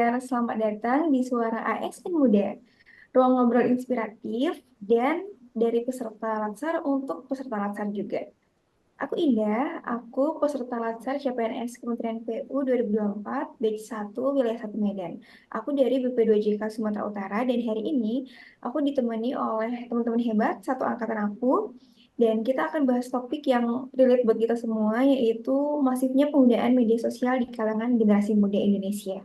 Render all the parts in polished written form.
pendengar, selamat datang di Suara ASN Muda, ruang ngobrol inspiratif dan dari peserta Latsar untuk peserta Latsar juga. Aku Indah, aku peserta Latsar CPNS Kementerian PU 2024, batch 1, wilayah 1 Medan. Aku dari BP2JK Sumatera Utara dan hari ini aku ditemani oleh teman-teman hebat satu angkatan aku dan kita akan bahas topik yang relate buat kita semua yaitu masifnya penggunaan media sosial di kalangan generasi muda Indonesia.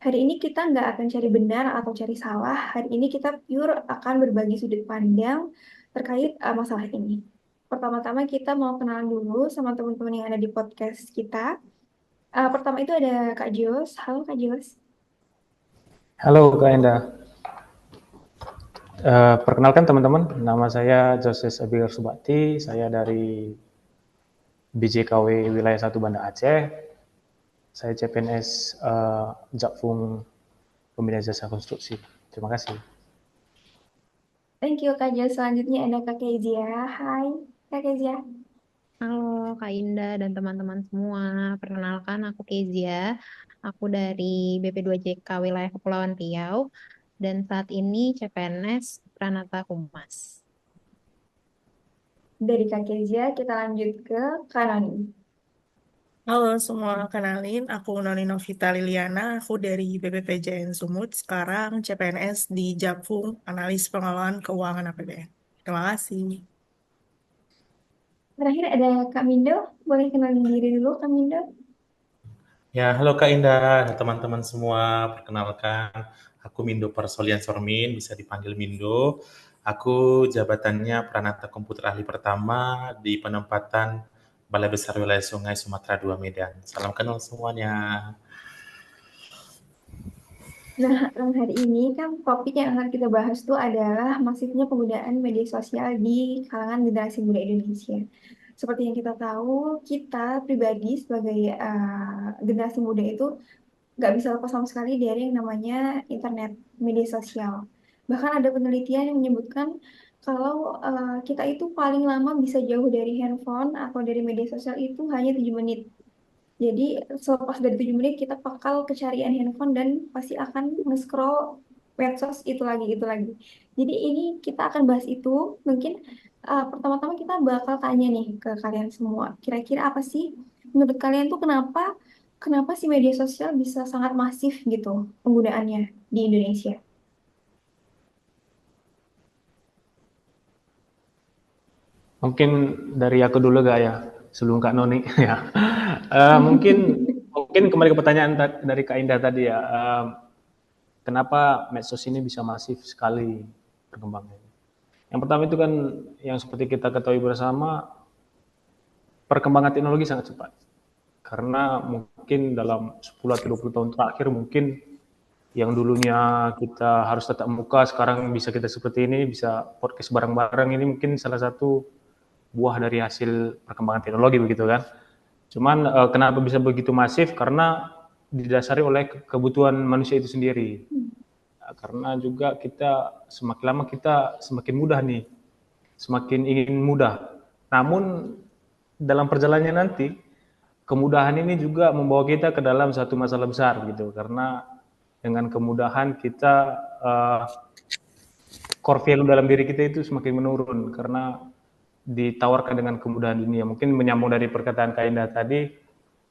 Hari ini kita nggak akan cari benar atau cari salah. Hari ini kita pure akan berbagi sudut pandang terkait masalah ini. Pertama-tama kita mau kenalan dulu sama teman-teman yang ada di podcast kita. Pertama itu ada Kak Jos. Halo Kak Jos. Halo Kak Enda. Perkenalkan teman-teman, nama saya Joses Abigar Subakti, saya dari BJKW Wilayah 1 Banda Aceh. Saya CPNS Jakfung Pembinaan Jasa Konstruksi. Terima kasih. Thank you Kak Jos. Selanjutnya ada Kak Kezia. Hai Kak Kezia. Halo Kak Indah dan teman-teman semua. Perkenalkan aku Kezia. Aku dari BP2JK Wilayah Kepulauan Riau dan saat ini CPNS Pranata Humas. Dari Kak Kezia kita lanjut ke Kak Noni. Halo semua, kenalin aku Noni Novita Liliana, aku dari BPPJN Sumut, sekarang CPNS di Japung, Analis Pengelolaan Keuangan APBN. Terima kasih. Terakhir ada Kak Mindo. Boleh kenalin diri dulu Kak Mindo. Ya, halo Kak Indah, teman-teman semua. Perkenalkan, aku Mindo Persolian Sormin, bisa dipanggil Mindo. Aku jabatannya Pranata Komputer Ahli Pertama di penempatan Balai Besar Wilayah Sungai Sumatera II Medan. Salam kenal semuanya. Nah, hari ini kan topik yang akan kita bahas tuh adalah masifnya penggunaan media sosial di kalangan generasi muda Indonesia. Seperti yang kita tahu, kita pribadi sebagai generasi muda itu nggak bisa lepas sama sekali dari yang namanya internet, media sosial. Bahkan ada penelitian yang menyebutkan kalau kita itu paling lama bisa jauh dari handphone atau dari media sosial itu hanya 7 menit. Jadi selepas dari 7 menit kita bakal kecarian handphone dan pasti akan nge-scroll medsos itu lagi itu lagi. Jadi ini kita akan bahas itu. Mungkin pertama-tama kita bakal tanya nih ke kalian semua. Kira-kira apa sih menurut kalian tuh kenapa kenapa sih media sosial bisa sangat masif gitu penggunaannya di Indonesia? Mungkin dari aku dulu gak ya, sebelum Kak Noni ya. Mungkin mungkin kembali ke pertanyaan dari Kak Indah tadi ya. Kenapa medsos ini bisa masif sekali perkembangannya? Yang pertama itu kan yang seperti kita ketahui bersama, perkembangan teknologi sangat cepat. Karena mungkin dalam 10 atau 20 tahun terakhir mungkin yang dulunya kita harus tatap muka, sekarang bisa kita seperti ini, bisa podcast bareng-bareng, ini mungkin salah satu buah dari hasil perkembangan teknologi begitu kan. Cuman kenapa bisa begitu masif? Karena didasari oleh kebutuhan manusia itu sendiri. Karena juga kita semakin lama kita semakin mudah nih, semakin ingin mudah. Namun dalam perjalanannya nanti kemudahan ini juga membawa kita ke dalam satu masalah besar gitu, karena dengan kemudahan kita core value dalam diri kita itu semakin menurun karena ditawarkan dengan kemudahan dunia. Mungkin menyambung dari perkataan Kak Indah tadi,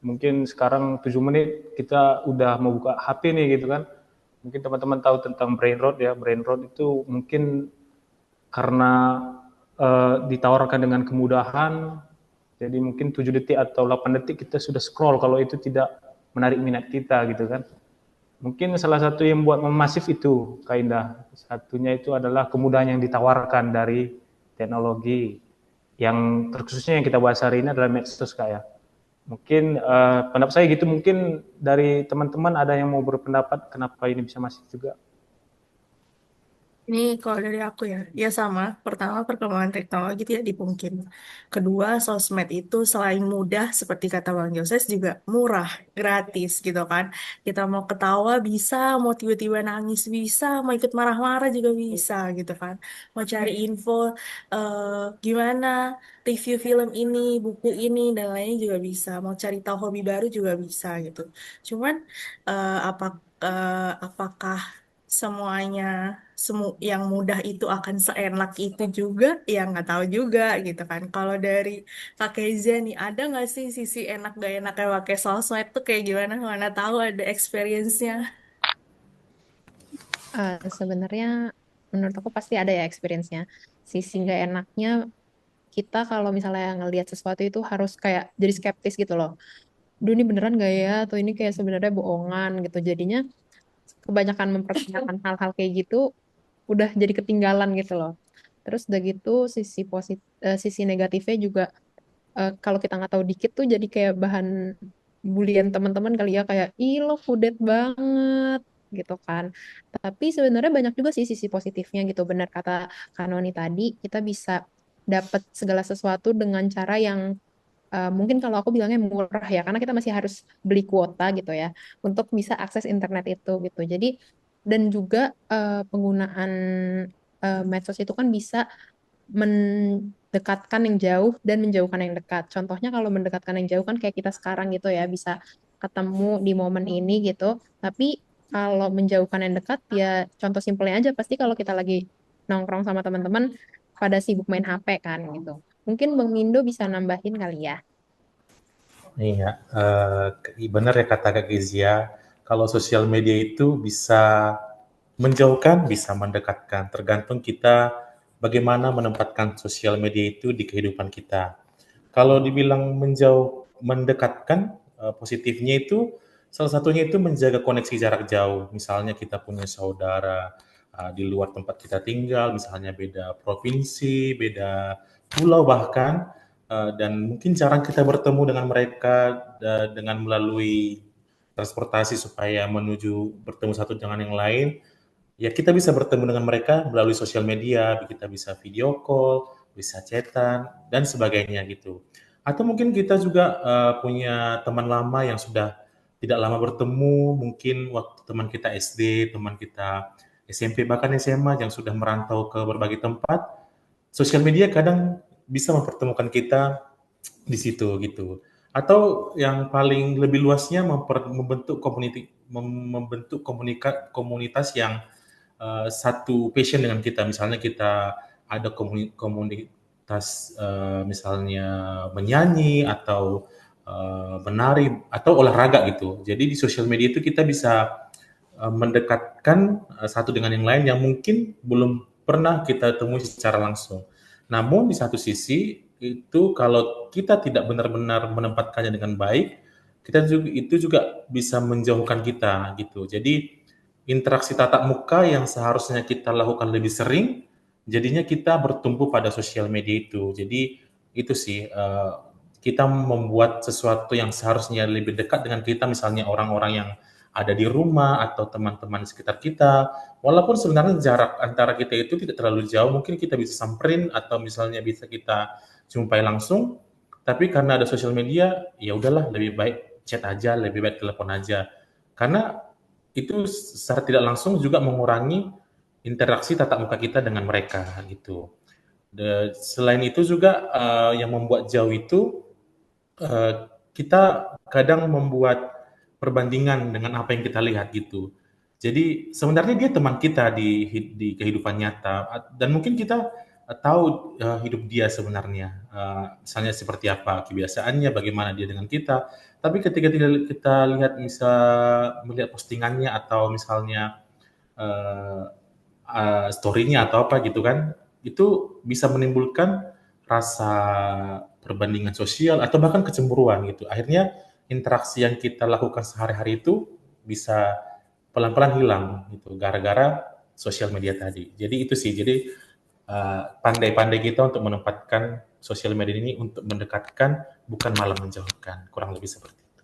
mungkin sekarang 7 menit kita udah mau buka HP nih gitu kan. Mungkin teman-teman tahu tentang brain rot ya. Brain rot itu mungkin karena ditawarkan dengan kemudahan, jadi mungkin 7 detik atau 8 detik kita sudah scroll kalau itu tidak menarik minat kita gitu kan. Mungkin salah satu yang buat memasif itu, Kak Indah. Satunya itu adalah kemudahan yang ditawarkan dari teknologi. Yang terkhususnya yang kita bahas hari ini adalah medsos, Kak ya. Mungkin pendapat saya gitu, mungkin dari teman-teman ada yang mau berpendapat kenapa ini bisa masif juga. Ini kalau dari aku ya sama. Pertama, perkembangan teknologi tidak dipungkiri. Kedua, sosmed itu selain mudah, seperti kata Bang Joses, juga murah, gratis gitu kan. Kita mau ketawa bisa, mau tiba-tiba nangis bisa, mau ikut marah-marah juga bisa gitu kan. Mau cari info gimana review film ini, buku ini, dan lainnya juga bisa. Mau cari tahu hobi baru juga bisa gitu. Cuman apa apakah semuanya yang mudah itu akan seenak itu juga, ya nggak tahu juga gitu kan. Kalau dari Kak Keza nih, ada nggak sih sisi enak gak enaknya pakai sosmed tuh kayak gimana? Mana tahu ada experience-nya. Sebenarnya menurut aku pasti ada ya experience-nya. Sisi nggak enaknya kita kalau misalnya ngelihat sesuatu itu harus kayak jadi skeptis gitu loh. Duh ini beneran gak ya? Atau ini kayak sebenarnya bohongan gitu. Jadinya kebanyakan mempertanyakan hal-hal kayak gitu udah jadi ketinggalan gitu loh. Terus udah gitu sisi negatifnya juga kalau kita nggak tahu dikit tuh jadi kayak bahan bulian teman-teman kali ya kayak ih lo kudet banget gitu kan. Tapi sebenarnya banyak juga sih sisi positifnya gitu. Benar kata Kanoni tadi, kita bisa dapat segala sesuatu dengan cara yang mungkin kalau aku bilangnya murah ya, karena kita masih harus beli kuota gitu ya untuk bisa akses internet itu gitu. Jadi dan juga penggunaan medsos itu kan bisa mendekatkan yang jauh dan menjauhkan yang dekat. Contohnya kalau mendekatkan yang jauh kan kayak kita sekarang gitu ya, bisa ketemu di momen ini gitu. Tapi kalau menjauhkan yang dekat ya contoh simpelnya aja pasti kalau kita lagi nongkrong sama teman-teman pada sibuk main HP kan gitu. Mungkin Bang Mindo bisa nambahin kali ya. Iya, benar ya kata Kak Kezia, kalau sosial media itu bisa menjauhkan, bisa mendekatkan, tergantung kita bagaimana menempatkan sosial media itu di kehidupan kita. Kalau dibilang menjauh, mendekatkan, positifnya itu salah satunya itu menjaga koneksi jarak jauh. Misalnya kita punya saudara di luar tempat kita tinggal, misalnya beda provinsi, beda pulau bahkan, dan mungkin jarang kita bertemu dengan mereka dengan melalui transportasi supaya menuju bertemu satu dengan yang lain. Ya kita bisa bertemu dengan mereka melalui sosial media, kita bisa video call, bisa chatan dan sebagainya gitu. Atau mungkin kita juga punya teman lama yang sudah tidak lama bertemu, mungkin waktu teman kita SD, teman kita SMP, bahkan SMA yang sudah merantau ke berbagai tempat, sosial media kadang bisa mempertemukan kita di situ gitu. Atau yang paling lebih luasnya membentuk komunitas yang satu passion dengan kita. Misalnya kita ada komunitas misalnya menyanyi atau menari atau olahraga gitu. Jadi di sosial media itu kita bisa mendekatkan satu dengan yang lain yang mungkin belum pernah kita temui secara langsung. Namun di satu sisi itu kalau kita tidak benar-benar menempatkannya dengan baik, kita juga itu juga bisa menjauhkan kita gitu. Jadi interaksi tatap muka yang seharusnya kita lakukan lebih sering, jadinya kita bertumpu pada sosial media itu. Jadi itu sih kita membuat sesuatu yang seharusnya lebih dekat dengan kita, misalnya orang-orang yang ada di rumah atau teman-teman sekitar kita, walaupun sebenarnya jarak antara kita itu tidak terlalu jauh, mungkin kita bisa samperin atau misalnya bisa kita jumpai langsung, tapi karena ada sosial media, ya udahlah lebih baik chat aja, lebih baik telepon aja. Karena itu secara tidak langsung juga mengurangi interaksi tatap muka kita dengan mereka gitu. Selain itu juga yang membuat jauh itu eh, kita kadang membuat perbandingan dengan apa yang kita lihat gitu. Jadi sebenarnya dia teman kita di kehidupan nyata dan mungkin kita tahu hidup dia sebenarnya, misalnya seperti apa kebiasaannya, bagaimana dia dengan kita. Tapi ketika kita lihat melihat postingannya atau misalnya uh, story-nya atau apa gitu kan, itu bisa menimbulkan rasa perbandingan sosial atau bahkan kecemburuan gitu. Akhirnya interaksi yang kita lakukan sehari-hari itu bisa pelan-pelan hilang gitu gara-gara sosial media tadi. Jadi itu sih. Jadi pandai-pandai kita untuk menempatkan sosial media ini untuk mendekatkan bukan malah menjauhkan. Kurang lebih seperti itu.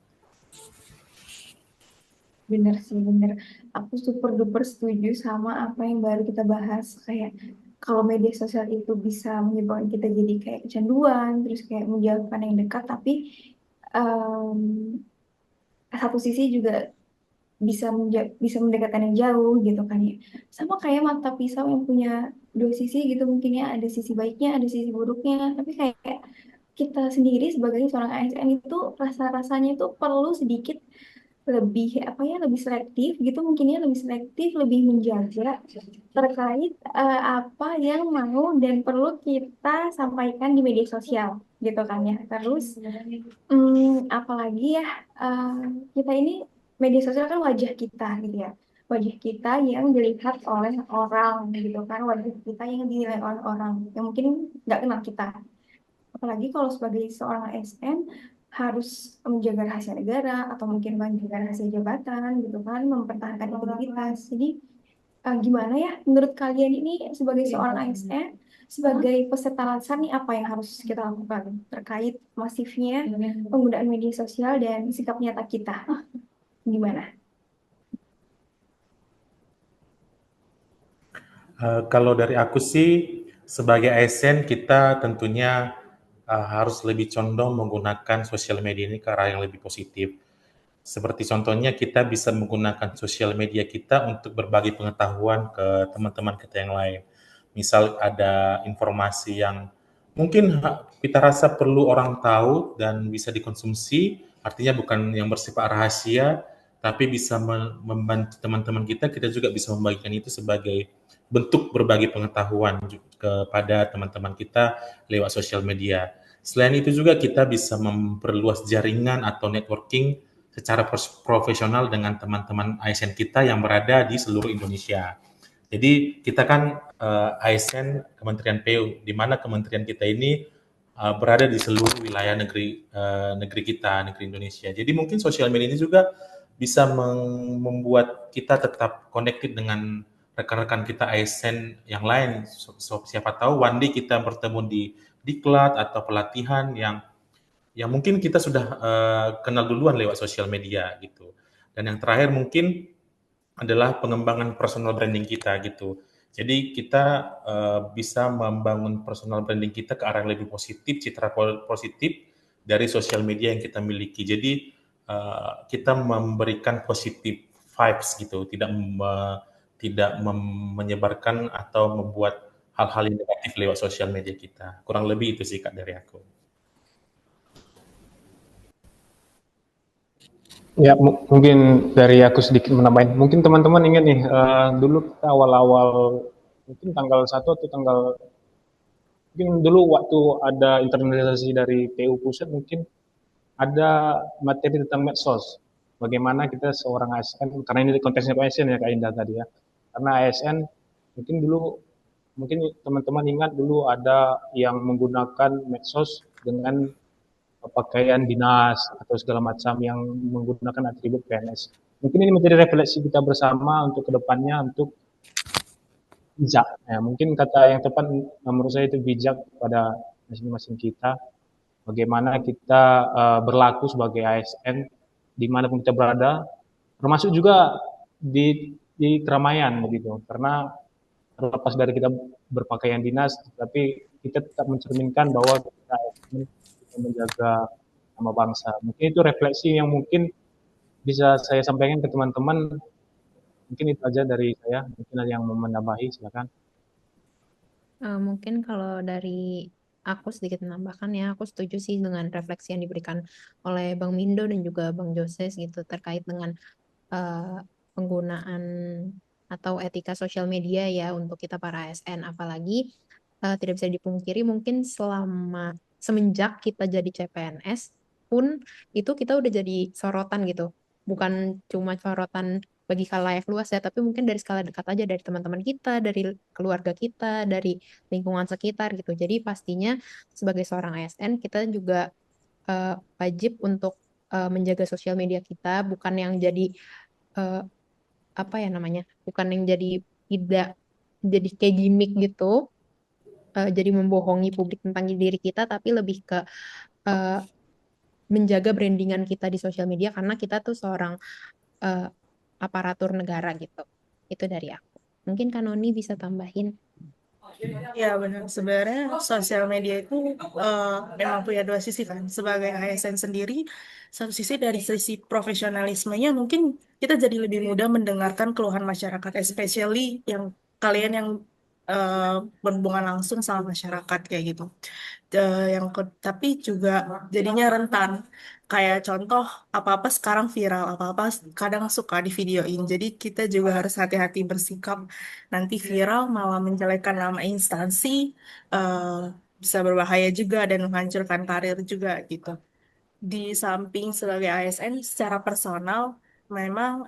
Bener sih, bener. Aku super duper setuju sama apa yang baru kita bahas. Kayak kalau media sosial itu bisa menyebabkan kita jadi kayak kecanduan, terus kayak menjauhkan yang dekat, tapi em, satu sisi juga bisa mendekatkan yang jauh gitu kan ya. Sama kayak mata pisau yang punya dua sisi gitu mungkin ya, ada sisi baiknya, ada sisi buruknya. Tapi kayak kita sendiri sebagai seorang ASN itu rasa-rasanya itu perlu sedikit lebih apa ya, lebih selektif gitu, mungkinnya lebih selektif, lebih menjaga terkait apa yang mau dan perlu kita sampaikan di media sosial gitu kan ya. Terus apalagi ya, eh, kita ini media sosial kan wajah kita gitu ya, wajah kita yang dilihat oleh orang gitu kan, wajah kita yang dinilai oleh orang yang mungkin nggak kenal kita. Apalagi kalau sebagai seorang ASN harus menjaga rahasia negara atau mungkin menjaga rahasia jabatan gitu kan, mempertahankan integritas. Jadi gimana ya menurut kalian ini sebagai seorang ASN, sebagai peserta latsar nih apa yang harus kita lakukan terkait masifnya penggunaan media sosial dan sikap nyata kita? Gimana? Kalau dari aku sih, sebagai ASN kita tentunya harus lebih condong menggunakan sosial media ini ke arah yang lebih positif. Seperti contohnya kita bisa menggunakan sosial media kita untuk berbagi pengetahuan ke teman-teman kita yang lain. Misal ada informasi yang mungkin kita rasa perlu orang tahu dan bisa dikonsumsi, artinya bukan yang bersifat rahasia, tapi bisa membantu teman-teman kita, kita juga bisa membagikan itu sebagai bentuk berbagi pengetahuan kepada teman-teman kita lewat sosial media. Selain itu juga kita bisa memperluas jaringan atau networking secara profesional dengan teman-teman ASN kita yang berada di seluruh Indonesia. Jadi kita kan ASN Kementerian PU, di mana kementerian kita ini berada di seluruh wilayah negeri kita, negeri Indonesia. Jadi mungkin sosial media ini juga bisa membuat kita tetap connected dengan rekan-rekan kita ASN yang lain. Siapa tahu one day kita bertemu di diklat atau pelatihan yang mungkin kita sudah kenal duluan lewat sosial media gitu. Dan yang terakhir mungkin adalah pengembangan personal branding kita gitu. Jadi kita bisa membangun personal branding kita ke arah yang lebih positif, citra positif dari sosial media yang kita miliki. Jadi kita memberikan positif vibes gitu, tidak menyebarkan atau membuat hal-hal yang negatif lewat sosial media kita. Kurang lebih itu sih Kak dari aku. Ya, mungkin dari aku sedikit menambahin. Mungkin teman-teman ingat nih, dulu kita awal-awal, mungkin tanggal 1 atau mungkin dulu waktu ada internalisasi dari PU Pusat, mungkin ada materi tentang medsos. Bagaimana kita seorang ASN, karena ini konteksnya ASN ya Kak Indah tadi ya. Karena ASN, mungkin teman-teman ingat dulu ada yang menggunakan medsos dengan pakaian dinas atau segala macam yang menggunakan atribut PNS. Mungkin ini menjadi refleksi kita bersama untuk kedepannya untuk bijak. Ya, mungkin kata yang tepat menurut saya itu bijak pada masing-masing kita. Bagaimana kita berlaku sebagai ASN dimanapun kita berada, termasuk juga di keramaian begitu. Karena terlepas dari kita berpakaian dinas, tapi kita tetap mencerminkan bahwa kita ASN menjaga nama bangsa. Mungkin itu refleksi yang mungkin bisa saya sampaikan ke teman-teman. Mungkin itu aja dari saya. Mungkin ada yang mau menambahi, silakan. Mungkin kalau dari aku sedikit menambahkan ya, aku setuju sih dengan refleksi yang diberikan oleh Bang Mindo dan juga Bang Joses gitu terkait dengan uh, penggunaan atau etika sosial media ya untuk kita para ASN. Apalagi tidak bisa dipungkiri mungkin semenjak kita jadi CPNS pun itu kita udah jadi sorotan gitu. Bukan cuma sorotan bagi khalayak luas ya, tapi mungkin dari skala dekat aja dari teman-teman kita, dari keluarga kita, dari lingkungan sekitar gitu. Jadi pastinya sebagai seorang ASN kita juga wajib untuk menjaga sosial media kita, bukan yang jadi eh, apa ya namanya, bukan yang jadi tidak jadi kayak gimmick gitu, jadi membohongi publik tentang diri kita, tapi lebih ke eh, menjaga brandingan kita di sosial media karena kita tuh seorang eh, aparatur negara gitu. Itu dari aku. Mungkin Kanoni bisa tambahin. Ya benar, sebenarnya sosial media itu memang punya dua sisi kan. Sebagai ASN sendiri, satu sisi dari sisi profesionalismenya mungkin kita jadi lebih mudah mendengarkan keluhan masyarakat, especially yang kalian yang berhubungan langsung sama masyarakat kayak gitu. Tapi juga jadinya rentan. Kayak contoh, apa-apa sekarang viral, apa-apa kadang suka di videoin. Jadi kita juga harus hati-hati bersikap. Nanti viral malah menjelekkan nama instansi, eh, bisa berbahaya juga dan menghancurkan karir juga gitu. Di samping sebagai ASN secara personal, memang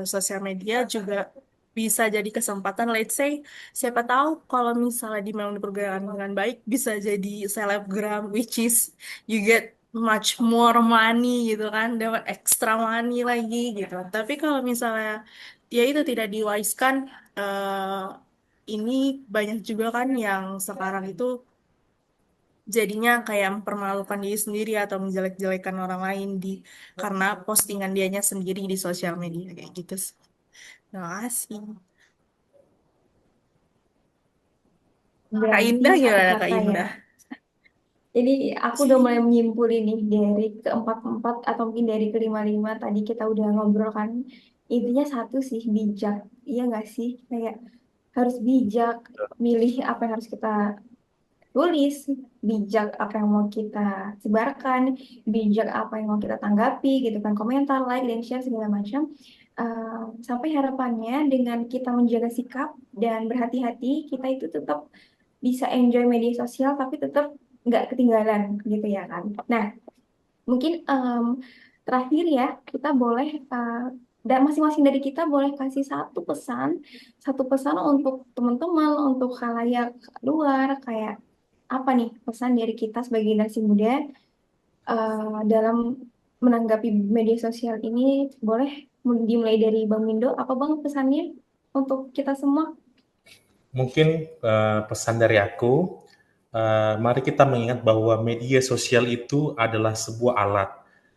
sosial media juga bisa jadi kesempatan. Let's say, siapa tahu kalau misalnya memang dipergunakan dengan baik, bisa jadi selebgram, which is you get much more money gitu kan, dapat extra money lagi gitu. Tapi kalau misalnya ya itu tidak diwaiskan, ini banyak juga kan yang sekarang itu jadinya kayak mempermalukan diri sendiri atau menjelek-jelekan orang lain karena postingan dianya sendiri di sosial media kayak gitu sih. Terima kasih. Kak Berarti Indah satu gimana Kak kata ya. Indah? Jadi aku udah mulai menyimpulin nih dari keempat-empat atau mungkin dari kelima-lima tadi kita udah ngobrol kan. Intinya satu sih, bijak. Iya nggak sih? Kayak harus bijak milih apa yang harus kita tulis, bijak apa yang mau kita sebarkan, bijak apa yang mau kita tanggapi gitu kan, komentar, like, dan share segala macam. Sampai harapannya dengan kita menjaga sikap dan berhati-hati, kita itu tetap bisa enjoy media sosial tapi tetap nggak ketinggalan gitu ya kan. Nah, mungkin terakhir ya, kita boleh dan masing-masing dari kita boleh kasih satu pesan untuk teman-teman, untuk khalayak luar, kayak apa nih pesan dari kita sebagai generasi muda dalam menanggapi media sosial ini. Boleh dimulai dari Bang Mindo, apa Bang pesannya untuk kita semua? Mungkin pesan dari aku, mari kita mengingat bahwa media sosial itu adalah sebuah alat.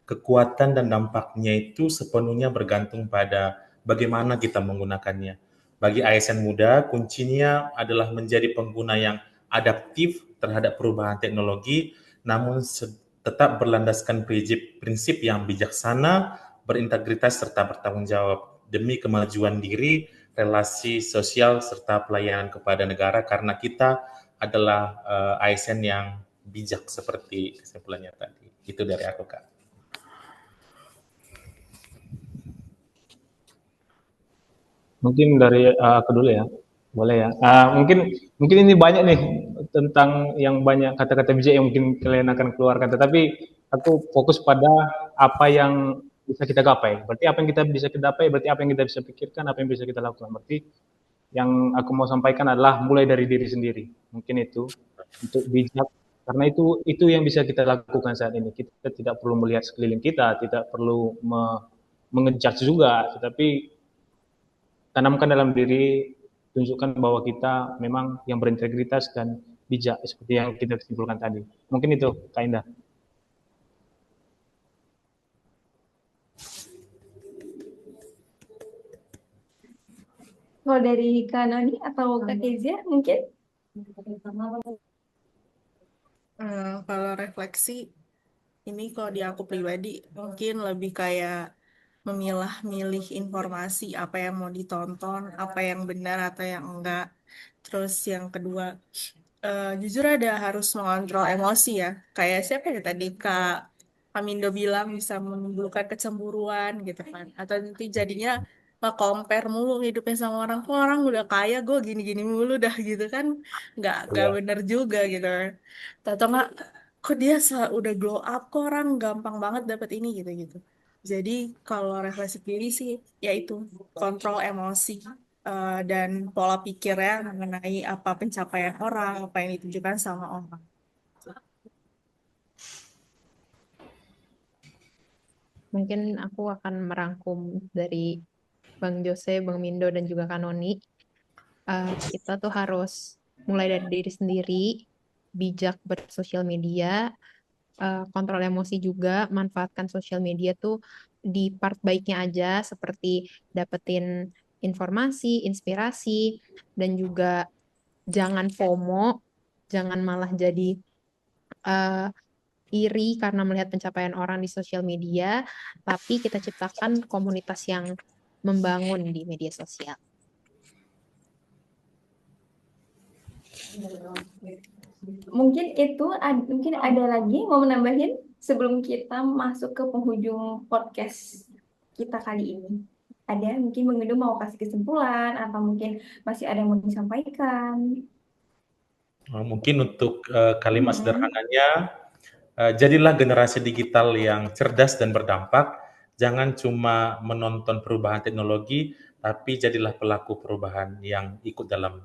Kekuatan dan dampaknya itu sepenuhnya bergantung pada bagaimana kita menggunakannya. Bagi ASN muda, kuncinya adalah menjadi pengguna yang adaptif terhadap perubahan teknologi, namun tetap berlandaskan prinsip yang bijaksana, berintegritas, serta bertanggung jawab demi kemajuan diri, relasi sosial, serta pelayanan kepada negara, karena kita adalah ASN yang bijak seperti kesimpulannya tadi. Itu dari aku, Kak. Mungkin dari aku dulu ya, boleh ya. Mungkin ini banyak nih tentang yang banyak kata-kata bijak yang mungkin kalian akan keluarkan. Tetapi aku fokus pada apa yang bisa kita gapai. Berarti apa yang kita bisa kita gapai, berarti apa yang kita bisa pikirkan, apa yang bisa kita lakukan. Berarti yang aku mau sampaikan adalah mulai dari diri sendiri. Mungkin itu untuk bijak, karena itu yang bisa kita lakukan saat ini. Kita tidak perlu melihat sekeliling kita, tidak perlu mengejudge juga, tetapi tanamkan dalam diri, tunjukkan bahwa kita memang yang berintegritas dan bijak seperti yang kita simpulkan tadi. Mungkin itu, Kak Indah. Kalau dari Kak Noni atau Kak Kezia mungkin? Kalau refleksi, ini kalau di aku pribadi mungkin lebih kayak memilah-milih informasi apa yang mau ditonton, apa yang benar atau yang enggak. Terus yang kedua, jujur ada harus mengontrol emosi ya. Kayak siapa ya tadi Kak Mindo bilang bisa menimbulkan kecemburuan gitu kan. Atau nanti jadinya compare mulu hidupnya sama orang. Kok orang udah kaya, gue gini-gini mulu dah gitu kan. Nggak Iya. bener juga gitu. Atau nggak, kok dia udah glow up, kok orang gampang banget dapat ini gitu-gitu. Jadi kalau refleksi diri sih, yaitu kontrol emosi dan pola pikirnya mengenai apa pencapaian orang, apa yang ditunjukkan sama orang. Mungkin aku akan merangkum dari Bang Jose, Bang Mindo, dan juga Kanoni. Kita tuh harus mulai dari diri sendiri, bijak bersosial media, kontrol emosi juga, manfaatkan sosial media tuh di part baiknya aja, seperti dapetin informasi, inspirasi, dan juga jangan FOMO, jangan malah jadi eh, iri karena melihat pencapaian orang di sosial media, tapi kita ciptakan komunitas yang membangun di media sosial. Mungkin ada lagi mau menambahin sebelum kita masuk ke penghujung podcast kita kali ini. Ada mungkin Bang Indo mau kasih kesimpulan atau mungkin masih ada yang mau disampaikan? Mungkin untuk kalimat Mm-mm. sederhananya, jadilah generasi digital yang cerdas dan berdampak. Jangan cuma menonton perubahan teknologi, tapi jadilah pelaku perubahan yang ikut dalam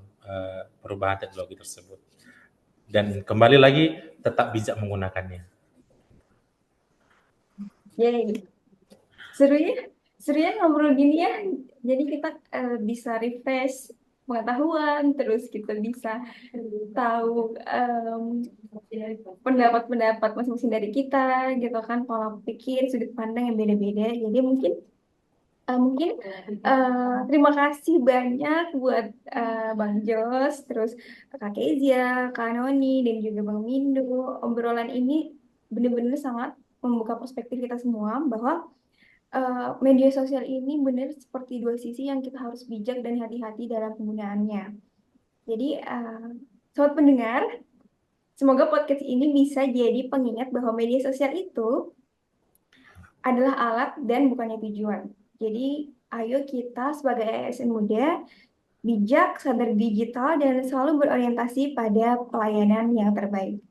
perubahan teknologi tersebut. Dan kembali lagi, tetap bijak menggunakannya. Yeay. Seru ya ngobrol gini ya. Jadi kita bisa refresh pengetahuan, terus kita bisa tahu pendapat-pendapat masing-masing dari kita, gitu kan, pola pikir, sudut pandang yang beda-beda. Jadi mungkin terima kasih banyak buat Bang Jos, terus Kak Kezia, Kak Noni, dan juga Bang Mindo. Obrolan ini benar-benar sangat membuka perspektif kita semua bahwa media sosial ini benar seperti dua sisi yang kita harus bijak dan hati-hati dalam penggunaannya. Jadi, sobat pendengar, semoga podcast ini bisa jadi pengingat bahwa media sosial itu adalah alat dan bukannya tujuan. Jadi, ayo kita sebagai ASN muda bijak, sadar digital, dan selalu berorientasi pada pelayanan yang terbaik.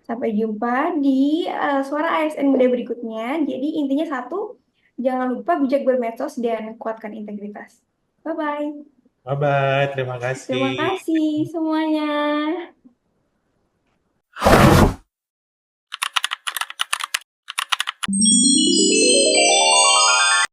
Sampai jumpa di Suara ASN Muda berikutnya. Jadi intinya satu, jangan lupa bijak bermedsos dan kuatkan integritas. Bye-bye. Bye-bye, terima Terima kasih. kasih semuanya.